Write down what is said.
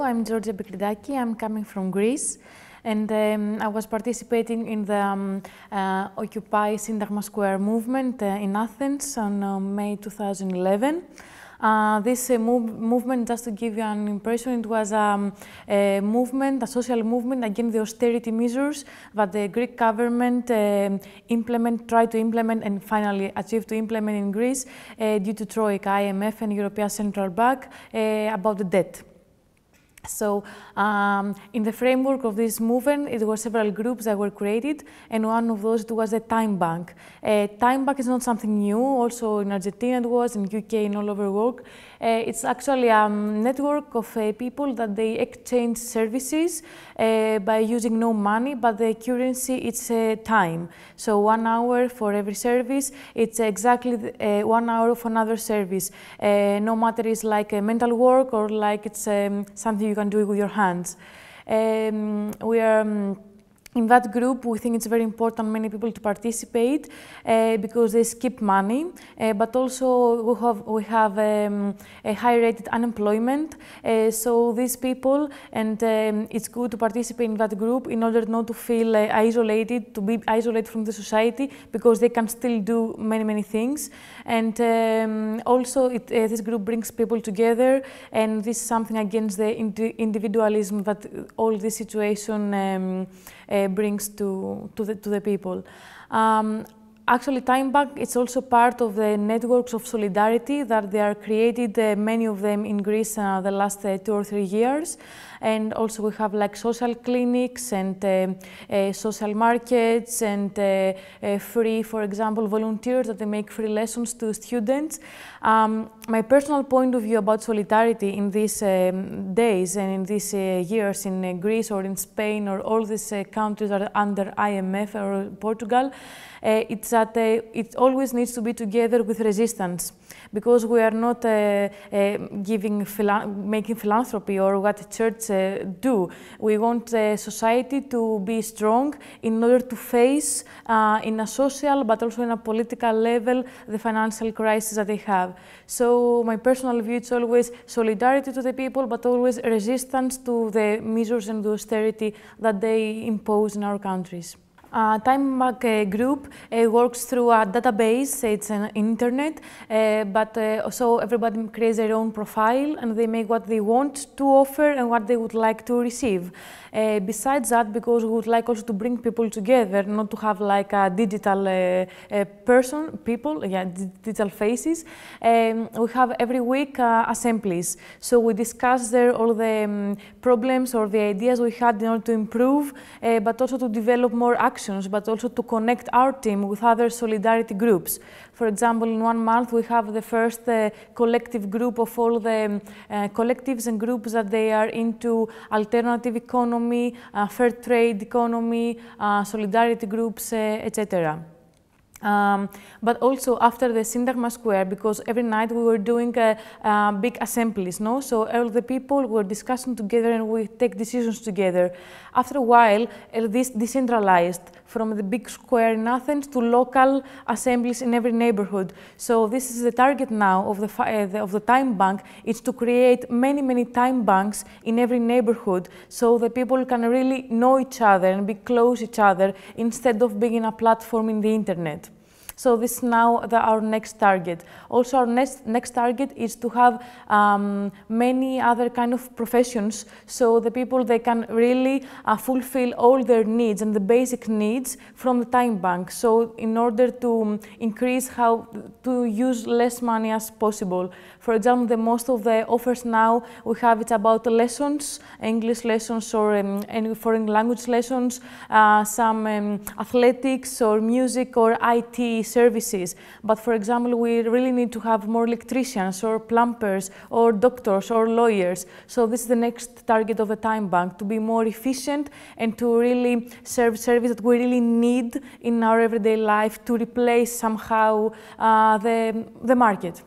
I'm Georgia Bikridaki. I'm coming from Greece, and I was participating in the Occupy Syntagma Square movement in Athens on May 2011. This movement, just to give you an impression, it was a movement, a social movement against the austerity measures that the Greek government tried to implement and finally achieved to implement in Greece due to Troika, IMF and European Central Bank about the debt. So, in the framework of this movement, it were several groups that were created, and one of those was the Time Bank. Time Bank is not something new, also in Argentina it was, in UK and all over the world. It's actually a network of people that they exchange services by using no money, but the currency is time. So 1 hour for every service, it's exactly 1 hour of another service. No matter it's like mental work or like it's something you can do with your hands. We are in that group, we think it's very important many people to participate because they skip money, but also we have a high-rated unemployment. So these people, and it's good to participate in that group in order not to feel isolated, to be isolated from the society, because they can still do many things. And also this group brings people together, and this is something against the individualism that all this situation brings to the people. Actually, Time Bank is also part of the networks of solidarity that they are created, many of them in Greece the last 2 or 3 years. And also we have like social clinics and social markets and free, for example, volunteers that they make free lessons to students. My personal point of view about solidarity in these days and in these years in Greece or in Spain or all these countries that are under IMF or Portugal, it's that it always needs to be together with resistance, because we are not making philanthropy or what church do. We want society to be strong in order to face in a social but also in a political level the financial crisis that they have. So my personal view is always solidarity to the people, but always resistance to the measures and the austerity that they impose in our countries. Time Bank group works through a database, it's an internet, but so everybody creates their own profile and they make what they want to offer and what they would like to receive. Besides that, because we would like also to bring people together, not to have like a digital digital faces, we have every week assemblies. So we discuss there all the problems or the ideas we had in order to improve, but also to develop more actions, but also to connect our team with other solidarity groups. For example, in 1 month we have the first collective group of all the collectives and groups that they are into alternative economy, fair trade economy, solidarity groups, etc. But also after the Syntagma Square, because every night we were doing big assemblies, no? So all the people were discussing together and we take decisions together. After a while, this decentralized from the big square in Athens to local assemblies in every neighborhood. So this is the target now of the Time Bank, is to create many time banks in every neighborhood, so the people can really know each other and be close to each other instead of being a platform in the internet. So this is now our next target. Also, our next target is to have many other kind of professions, so the people, they can really fulfill all their needs and the basic needs from the Time Bank. So in order to increase how to use less money as possible. For example, the most of the offers now we have, it's about lessons, English lessons or any foreign language lessons, some athletics or music or IT services. But for example, we really need to have more electricians or plumbers or doctors or lawyers. So this is the next target of the Time Bank, to be more efficient and to really serve service that we really need in our everyday life to replace somehow the market.